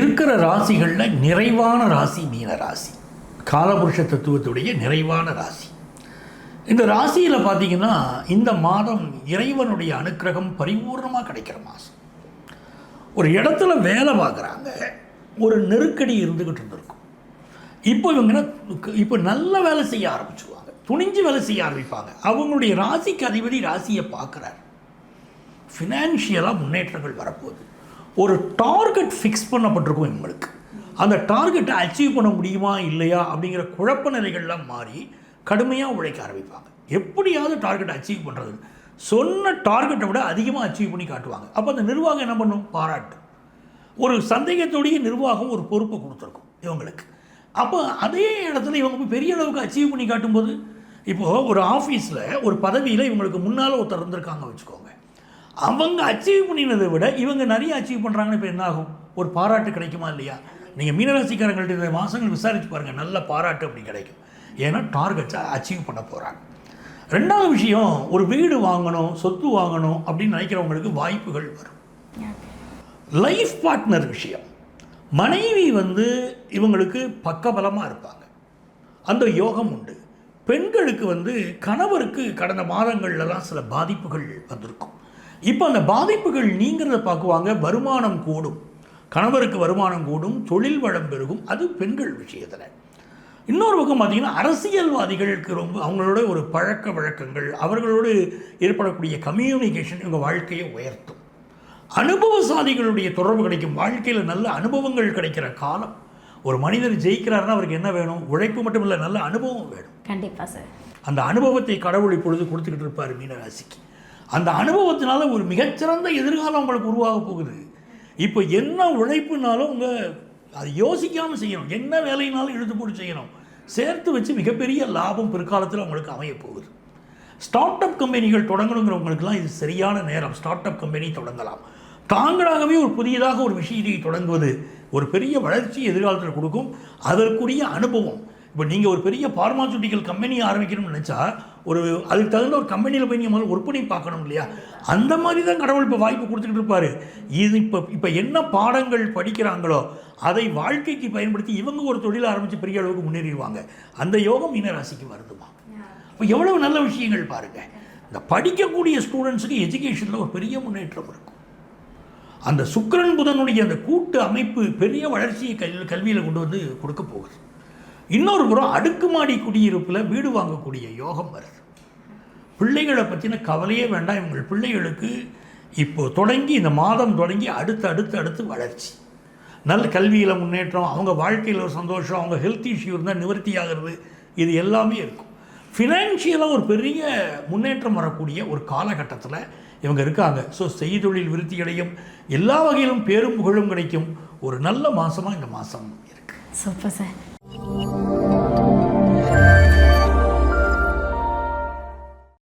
S1: இருக்கிற ராசிகளில் நிறைவான ராசி மீன ராசி, காலபுருஷ தத்துவத்துடைய நிறைவான ராசி. இந்த ராசியில் பார்த்தீங்கன்னா இந்த மாதம் இறைவனுடைய அனுக்கிரகம் பரிபூர்ணமாக கிடைக்கிற மாதம். ஒரு இடத்துல வேலை பார்க்குறாங்க, ஒரு நெருக்கடி இருந்துக்கிட்டு இருந்திருக்கும். இப்போ இவங்க இப்போ நல்ல வேலை செய்ய ஆரம்பிச்சுடுவாங்க, துணிஞ்சு வேலை செய்ய ஆரம்பிப்பாங்க. அவங்களுடைய ராசிக்கு அதிபதி ராசியை பார்க்குறாரு. ஃபினான்ஷியலாக முன்னேற்றங்கள் வரப்போகுது. ஒரு டார்கெட் ஃபிக்ஸ் பண்ணப்பட்டிருக்கும் இவங்களுக்கு. அந்த டார்கெட்டை அச்சீவ் பண்ண முடியுமா இல்லையா அப்படிங்கிற குழப்ப நிலைகள்லாம் மாறி கடுமையாக உழைக்க ஆரம்பிப்பாங்க. எப்படியாவது டார்கெட்டை அச்சீவ் பண்ணுறது, சொன்ன டார்கெட்டை விட அதிகமாக அச்சீவ் பண்ணி காட்டுவாங்க. அப்போ அந்த நிர்வாகம் என்ன பண்ணும், பாராட்டு. ஒரு சந்தேகத்தோடைய நிர்வாகம் ஒரு பொறுப்பை கொடுத்துருக்கும் இவங்களுக்கு. அப்போ அதே இடத்துல இவங்க போய் பெரிய அளவுக்கு அச்சீவ் பண்ணி காட்டும்போது, இப்போது ஒரு ஆஃபீஸில் ஒரு பதவியில் இவங்களுக்கு முன்னால் ஒருத்தர் இருந்திருக்காங்க வச்சுக்கோங்க, அவங்க அச்சீவ் பண்ணினதை விட இவங்க நிறைய அச்சீவ் பண்ணுறாங்கன்னு இப்போ என்ன ஆகும், ஒரு பாராட்டு கிடைக்குமா இல்லையா? நீங்கள் மீனராசிக்காரங்கள்ட்ட இந்த மாதங்கள் விசாரித்து பாருங்கள், நல்ல பாராட்டு அப்படி கிடைக்கும். ஏன்னா டார்கெட்ஸை அச்சீவ் பண்ண போகிறாங்க. 2வது விஷயம், ஒரு வீடு வாங்கணும், சொத்து வாங்கணும் அப்படின்னு நினைக்கிறவங்களுக்கு வாய்ப்புகள் வரும். லைஃப் பார்ட்னர் விஷயம், மனைவி வந்து இவங்களுக்கு பக்கபலமாக இருப்பாங்க, அந்த யோகம் உண்டு. பெண்களுக்கு வந்து கணவருக்கு கடந்த மாதங்கள்லாம் சில பாதிப்புகள் வந்திருக்கும். இப்போ அந்த பாதிப்புகள் நீங்கிறத பார்க்குவாங்க. வருமானம் கூடும், கணவருக்கு வருமானம் கூடும், தொழில் வளம் பெருகும். அது பெண்கள் விஷயத்தில். இன்னொரு பக்கம் பார்த்திங்கன்னா அரசியல்வாதிகளுக்கு ரொம்ப அவங்களோட ஒரு பழக்க வழக்கங்கள், அவர்களோடு ஏற்படக்கூடிய கம்யூனிகேஷன் இவங்க வாழ்க்கையை உயர்த்தும். அனுபவசாலிகளுடைய தொடர்பு கிடைக்கும். வாழ்க்கையில் நல்ல அனுபவங்கள் கிடைக்கிற காலம். ஒரு மனிதர் ஜெயிக்கிறாருன்னா அவருக்கு என்ன வேணும், உழைப்பு மட்டும் இல்லை, நல்ல அனுபவம் வேணும். கண்டிப்பாக சார். அந்த அனுபவத்தை கடவுள் இப்பொழுது கொடுத்துக்கிட்டு இருப்பார் மீனராசிக்கு. அந்த அனுபவத்தினால ஒரு மிகச்சிறந்த எதிர்காலம் உங்களுக்கு உருவாக போகுது. இப்போ என்ன உழைப்புனாலும் உங்கள் அது யோசிக்காமல் செய்யணும், என்ன வேலையினாலும் இழுத்து போட்டு செய்யணும், சேர்த்து வச்சு மிகப்பெரிய லாபம் பிற்காலத்தில் உங்களுக்கு அமைய போகுது. ஸ்டார்ட் அப் கம்பெனிகள் தொடங்கணுங்கிறவங்களுக்குலாம் இது சரியான நேரம். ஸ்டார்ட் அப் கம்பெனி தொடங்கலாம். தாங்களாகவே ஒரு புதியதாக ஒரு விஷயத்தை தொடங்குவது ஒரு பெரிய வளர்ச்சி எதிர்காலத்தில் கொடுக்கும். அதற்குரிய அனுபவம். இப்போ நீங்கள் ஒரு பெரிய பார்மாசூட்டிக்கல் கம்பெனி ஆரம்பிக்கணும்னு நினச்சா ஒரு அதுக்கு தகுந்த ஒரு கம்பெனியில் போய் நீங்கள் முதல்ல ஒர்க் பண்ணி பார்க்கணும் இல்லையா? அந்த மாதிரி தான் கடவுள் இப்போ வாய்ப்பு கொடுத்துக்கிட்டு இருப்பார். இது இப்போ என்ன பாடங்கள் படிக்கிறாங்களோ அதை வாழ்க்கைக்கு பயன்படுத்தி இவங்க ஒரு தொழில் ஆரம்பித்து பெரிய அளவுக்கு முன்னேறிடுவாங்க. அந்த யோகம் மீனராசிக்கு வருதுமா. இப்போ எவ்வளவு நல்ல விஷயங்கள் பாருங்கள். இந்த படிக்கக்கூடிய ஸ்டூடெண்ட்ஸுக்கு எஜுகேஷனில் ஒரு பெரிய முன்னேற்றம் இருக்கும். அந்த சுக்கிரன் புதனுடைய அந்த கூட்டு அமைப்பு பெரிய வளர்ச்சியை கல்வியில் கொண்டு வந்து கொடுக்க போகுது. இன்னொரு புறம் அடுக்குமாடி குடியிருப்பில் வீடு வாங்கக்கூடிய யோகம் வருது. பிள்ளைகளை பற்றின கவலையே வேண்டாம். இவங்கள் பிள்ளைகளுக்கு இப்போது தொடங்கி இந்த மாதம் தொடங்கி அடுத்து வளர்ச்சி, நல்ல கல்வியில் முன்னேற்றம், அவங்க வாழ்க்கையில் ஒரு சந்தோஷம், அவங்க ஹெல்த் இஷ்யூ இருந்தால் நிவர்த்தி ஆகிறது, இது எல்லாமே இருக்கும். ஃபினான்ஷியலாக ஒரு பெரிய முன்னேற்றம் வரக்கூடிய ஒரு காலகட்டத்தில் இவங்க இருக்காங்க. ஸோ செய்தொழில் விருத்தி அடையும், எல்லா வகையிலும் பேரும் புகழும் கிடைக்கும் ஒரு நல்ல மாதமாக இந்த மாதம் இருக்குது.
S2: Super sir.